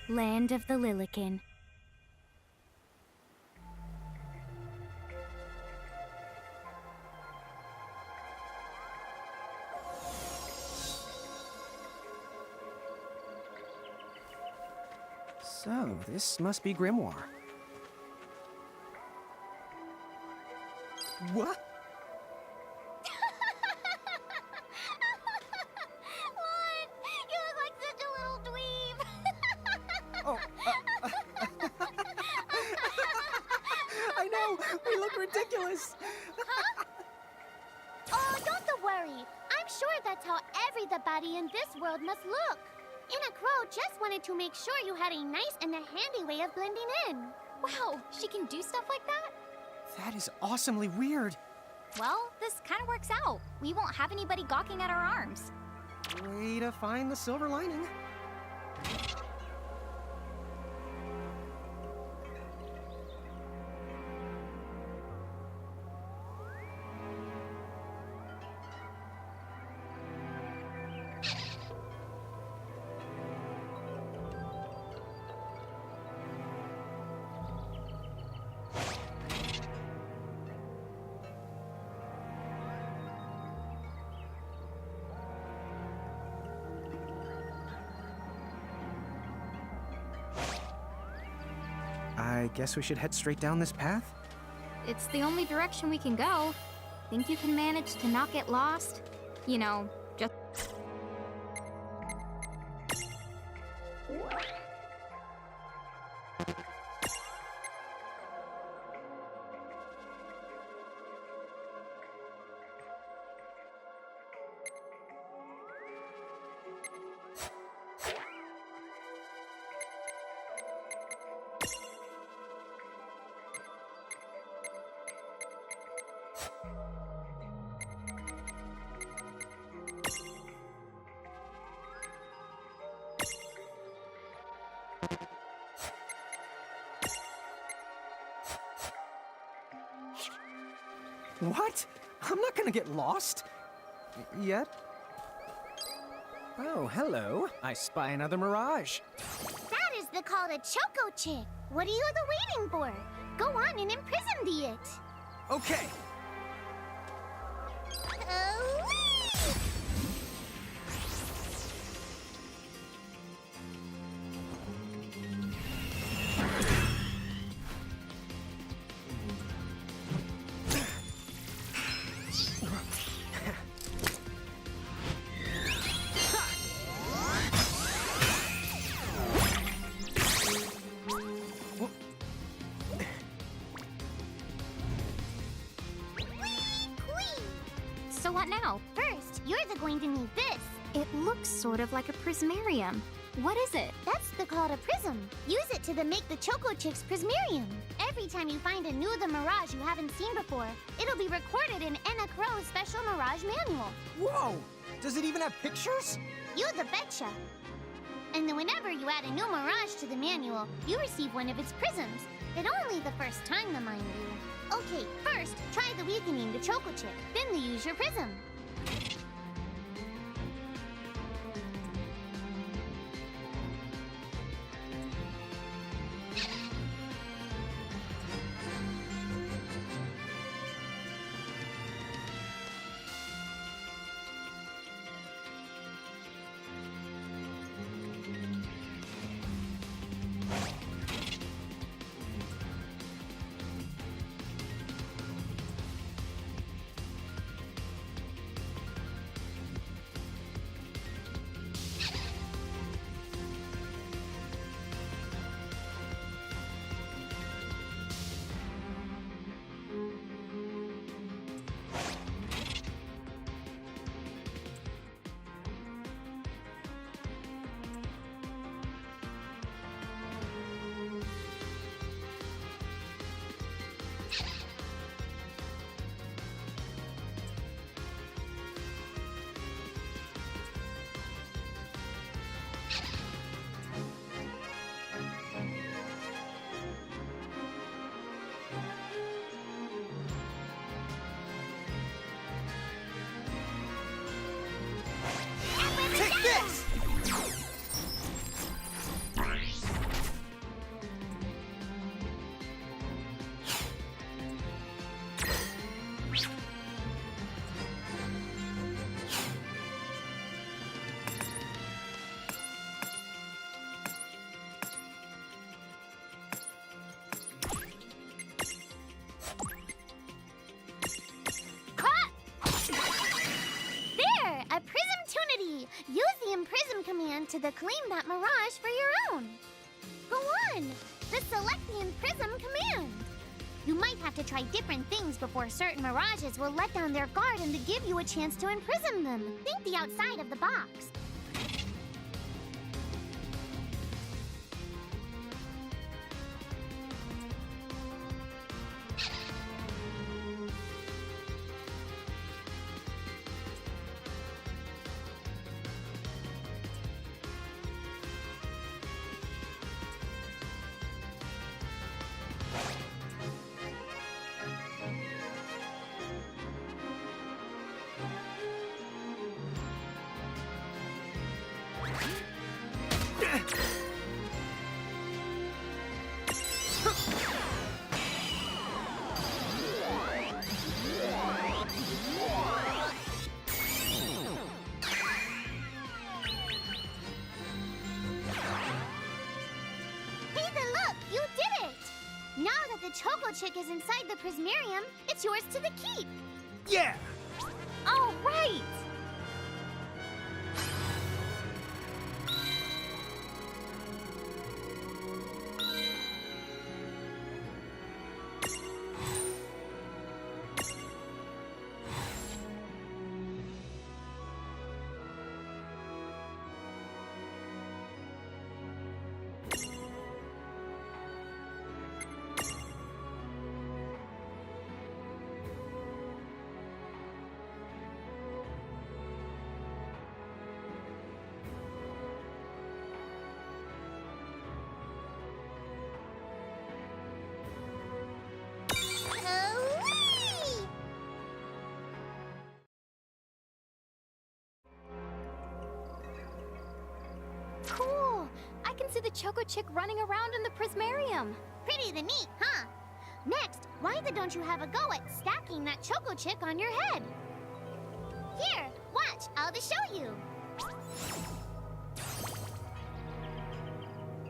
Land of the Lilikin. So, this must be Grimoire. What? What? You look like such a little dweeb. Oh, I know! We look ridiculous! Oh, don't worry. I'm sure that's how everybody in this world must look. Inna Crow just wanted to make sure you had a nice and a handy way of blending in. Wow, she can do stuff like that? That is awesomely weird. Well, this kind of works out. We won't have anybody gawking at our arms. Way to find the silver lining. I guess we should head straight down this path? It's the only direction we can go. Think you can manage to not get lost? You know, just... What? I'm not gonna get lost. Yet? Oh, hello. I spy another mirage. That is the call to Choco Chick. What are you waiting for? Go on and imprison the it. Okay. So what now? First, you're going to need this. It looks sort of like a prismarium. What is it? That's the call to prism. Use it to make the Choco Chick's prismarium. Every time you find a new the Mirage you haven't seen before, it'll be recorded in Enna Crow's special Mirage manual. Whoa! Does it even have pictures? You the betcha. And then whenever you add a new Mirage to the manual, you receive one of its prisms. But only the first time, mind you. Okay, first, try the weakening the Choco Chick, then use your prism. to the Claim That Mirage for your own. Go on! The Select the Prism command! You might have to try different things before certain mirages will let down their guard and to give you a chance to imprison them. Think the outside of the box. Now that the Choco Chick is inside the Prismarium, it's yours to the keep. Yeah! All right! Cool! I can see the Choco Chick running around in the Prismarium. Pretty neat, huh? Next, why don't you have a go at stacking that Choco Chick on your head? Here, watch, I'll just show you.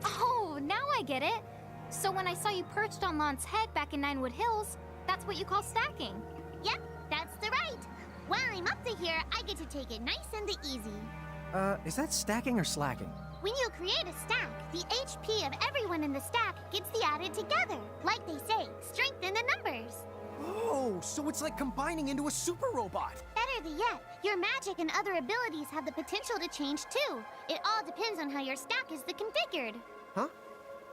Oh, now I get it. So when I saw you perched on Lon's head back in Ninewood Hills, that's what you call stacking. Yep, that's the right. While I'm up to here, I get to take it nice and easy. Is that stacking or slacking? When you create a stack, the HP of everyone in the stack gets the added together. Like they say, strength in the numbers. Oh, so it's like combining into a super robot. Better yet, your magic and other abilities have the potential to change too. It all depends on how your stack is configured. Huh?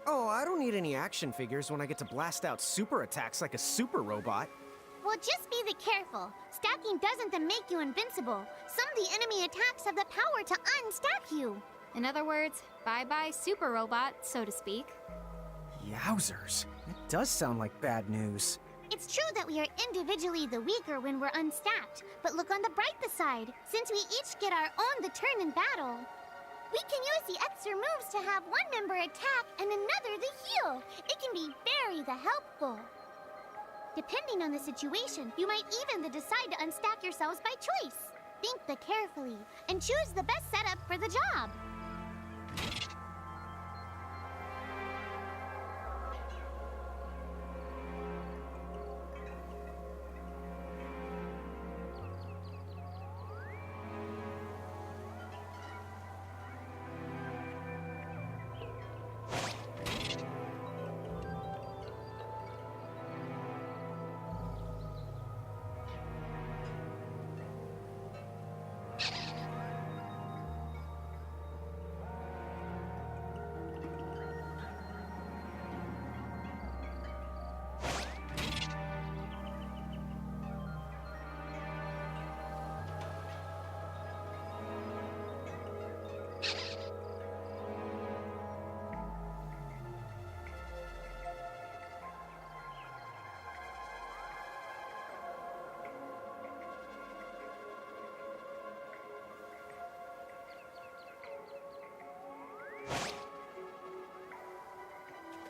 Oh, I don't need any action figures when I get to blast out super attacks like a super robot. Well, just be careful. Stacking doesn't make you invincible. Some of the enemy attacks have the power to unstack you. In other words, bye-bye super robot, so to speak. Yowzers. It does sound like bad news. It's true that we are individually the weaker when we're unstacked, but look on the brighter side. Since we each get our own turn in battle, we can use the extra moves to have one member attack and another the heal. It can be very helpful. Depending on the situation, you might even decide to unstack yourselves by choice. Think carefully and choose the best setup for the job.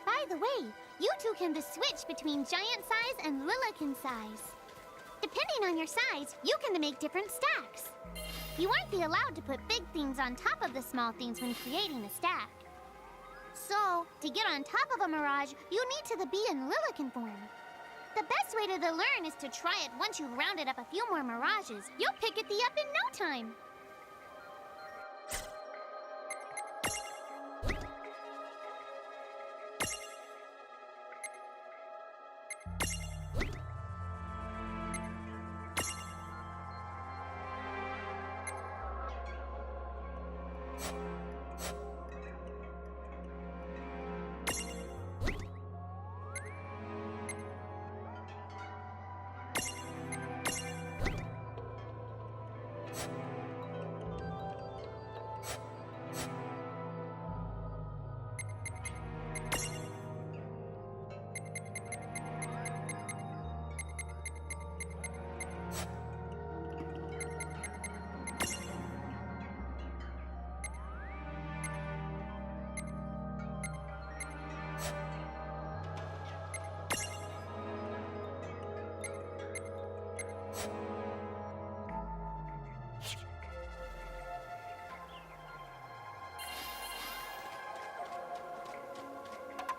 By the way, you two can switch between giant size and Lilikin size. Depending on your size, you can make different stacks. You won't be allowed to put big things on top of the small things when creating a stack. So, to get on top of a mirage, you need to be in Lilikin form. The best way to learn is to try it once you've rounded up a few more mirages. You'll pick it up in no time.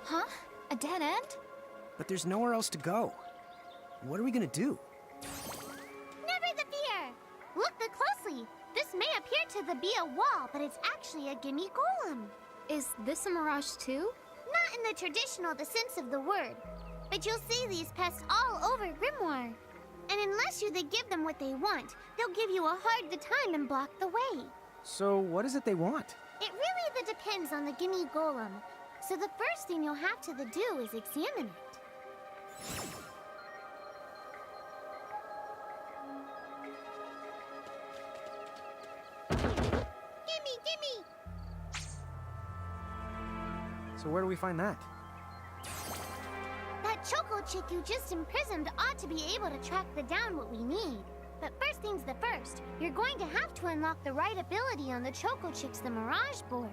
Huh? A dead end? But there's nowhere else to go. What are we gonna do? Never the fear! Look closely. This may appear to be a wall, but it's actually a gimme golem. Is this a mirage too? Not in the traditional sense of the word. But you'll see these pests all over Grimoire. And unless they give them what they want, they'll give you a hard time and block the way. So what is it they want? It really depends on the gimme golem. So the first thing you'll have to do is examine it. Gimme! So where do we find that? That choco chick you just imprisoned ought to be able to track down what we need. But first things first, you're going to have to unlock the right ability on the choco chick's Mirage board.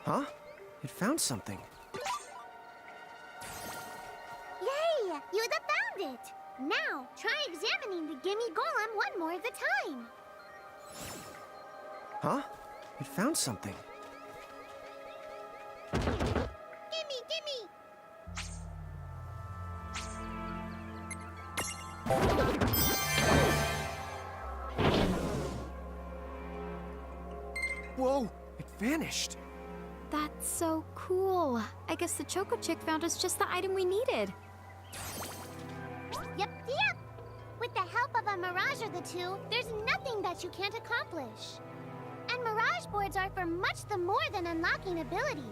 Huh? It found something. Yay! You found it! Now, try examining the gimme golem one more time. Huh? It found something. Gimme! Whoa! It vanished! That's so cool. I guess the Choco Chick found us just the item we needed. Yep, yep. With the help of a mirage or the two, there's nothing that you can't accomplish. And mirage boards are for much the more than unlocking abilities.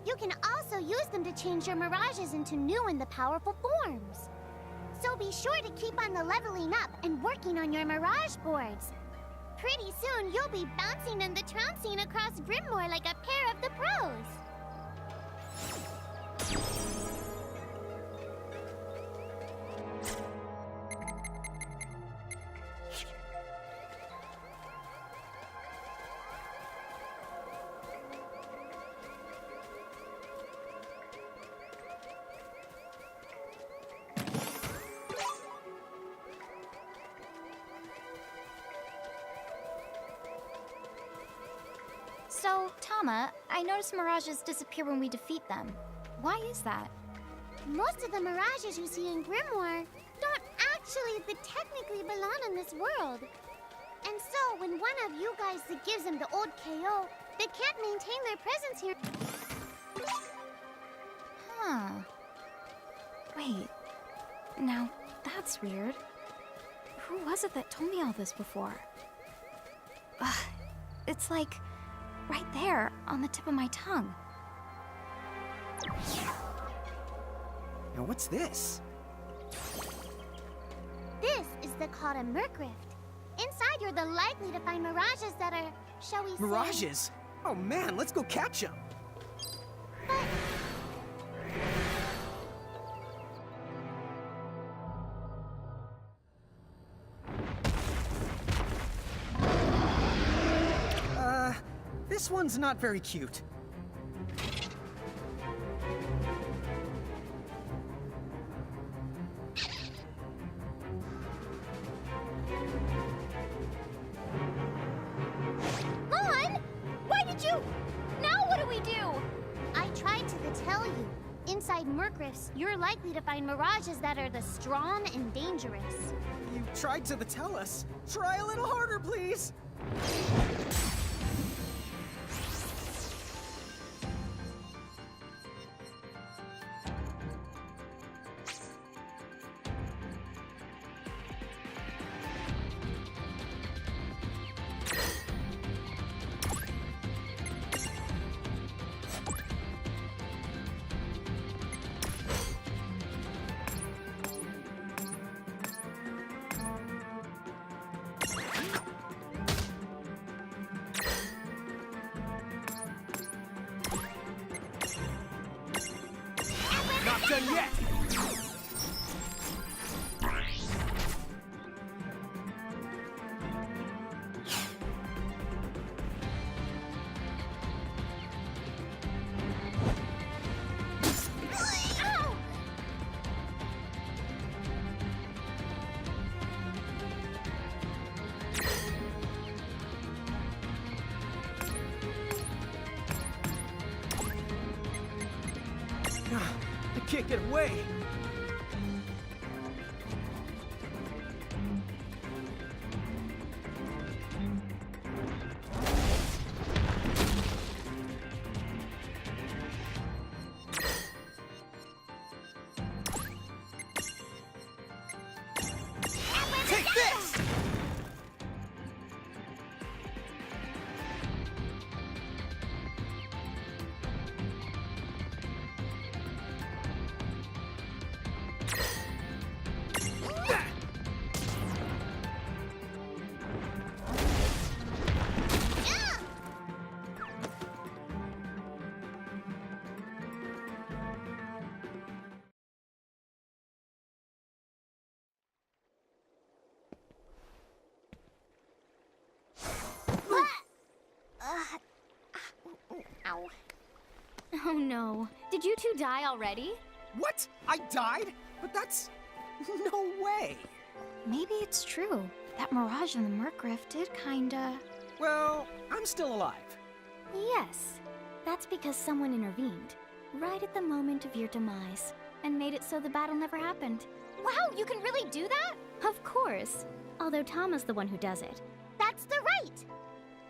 You can also use them to change your mirages into new and the powerful forms. So be sure to keep on the leveling up and working on your mirage boards. Pretty soon, you'll be bouncing and the trouncing across Brimmore like a pair of the pros. So, Tama, I notice mirages disappear when we defeat them. Why is that? Most of the mirages you see in Grimoire don't actually technically belong in this world. And so, when one of you guys gives them the old KO, they can't maintain their presence here. Huh. Wait. Now, that's weird. Who was it that told me all this before? Ugh. It's like right there on the tip of my tongue. Now what's this? This is the called a Merc Rift. Inside, you're the likely to find mirages that are, shall we say... Mirages? Oh man, let's go catch them. This one's not very cute. Mon! Why did you... Now what do we do? I tried to tell you. Inside Merc Rifts, you're likely to find mirages that are the strong and dangerous. You tried to tell us. Try a little harder, please. Not done yet! I can't get away! Take this! Ow. Oh no. Did you two die already? What? I died? But that's... no way! Maybe it's true. That mirage in the Merc Rift did kinda... Well, I'm still alive. Yes. That's because someone intervened. Right at the moment of your demise. And made it so the battle never happened. Wow, you can really do that? Of course. Although Tama's the one who does it. That's the right!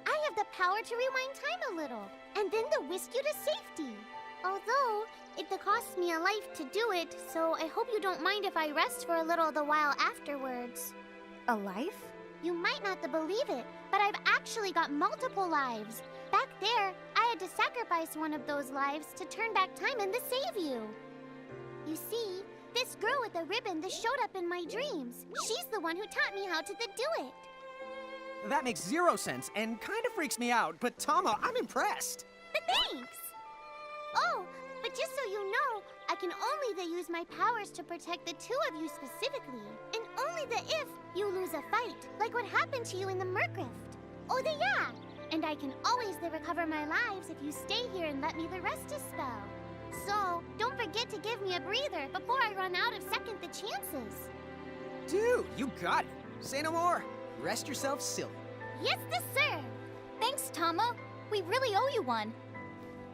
I have the power to rewind time a little, and then to whisk you to safety. Although, It costs me a life to do it, so I hope you don't mind if I rest for a little the while afterwards. A life? You might not believe it, but I've actually got multiple lives. Back there, I had to sacrifice one of those lives to turn back time and to save you. You see, this girl with the ribbon that showed up in my dreams. She's the one who taught me how to do it. That makes zero sense and kind of freaks me out, but Tama, I'm impressed. Thanks! Oh, but just so you know, I can only use my powers to protect the two of you specifically. And only if you lose a fight, like what happened to you in the Mercrift. Oh, yeah! And I can always recover my lives if you stay here and let me rest a spell. So, don't forget to give me a breather before I run out of second the chances. Dude, you got it. Say no more. Rest yourself silly. Yes, sir. Thanks, Tama. We really owe you one.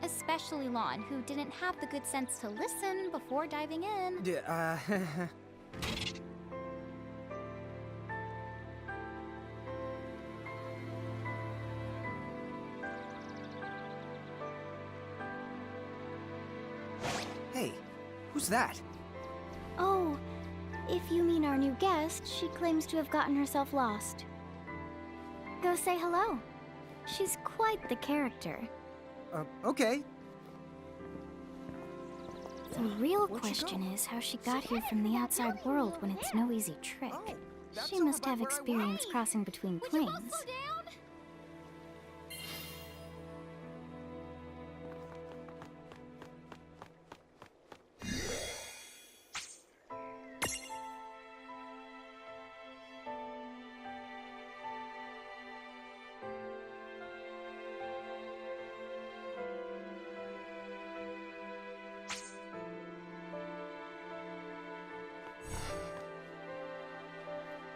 Especially Lon, who didn't have the good sense to listen before diving in. Hey, who's that? Oh, if you mean our new guest, she claims to have gotten herself lost. Go say hello. She's quite the character. Okay. The real Where'd she question go? is how she got here from the outside world when it's no easy trick. Oh, that's She over must by have where I experience crossing between planes.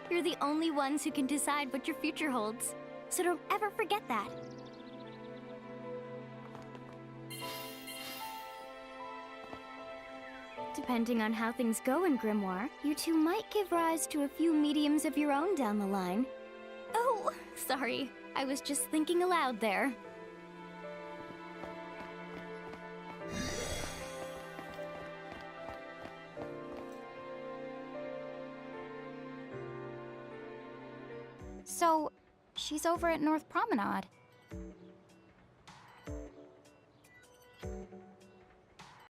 You're the only ones who can decide what your future holds, so don't ever forget that. Depending on how things go in Grimoire, you two might give rise to a few mediums of your own down the line. Oh, sorry. I was just thinking aloud there. So, she's over at North Promenade.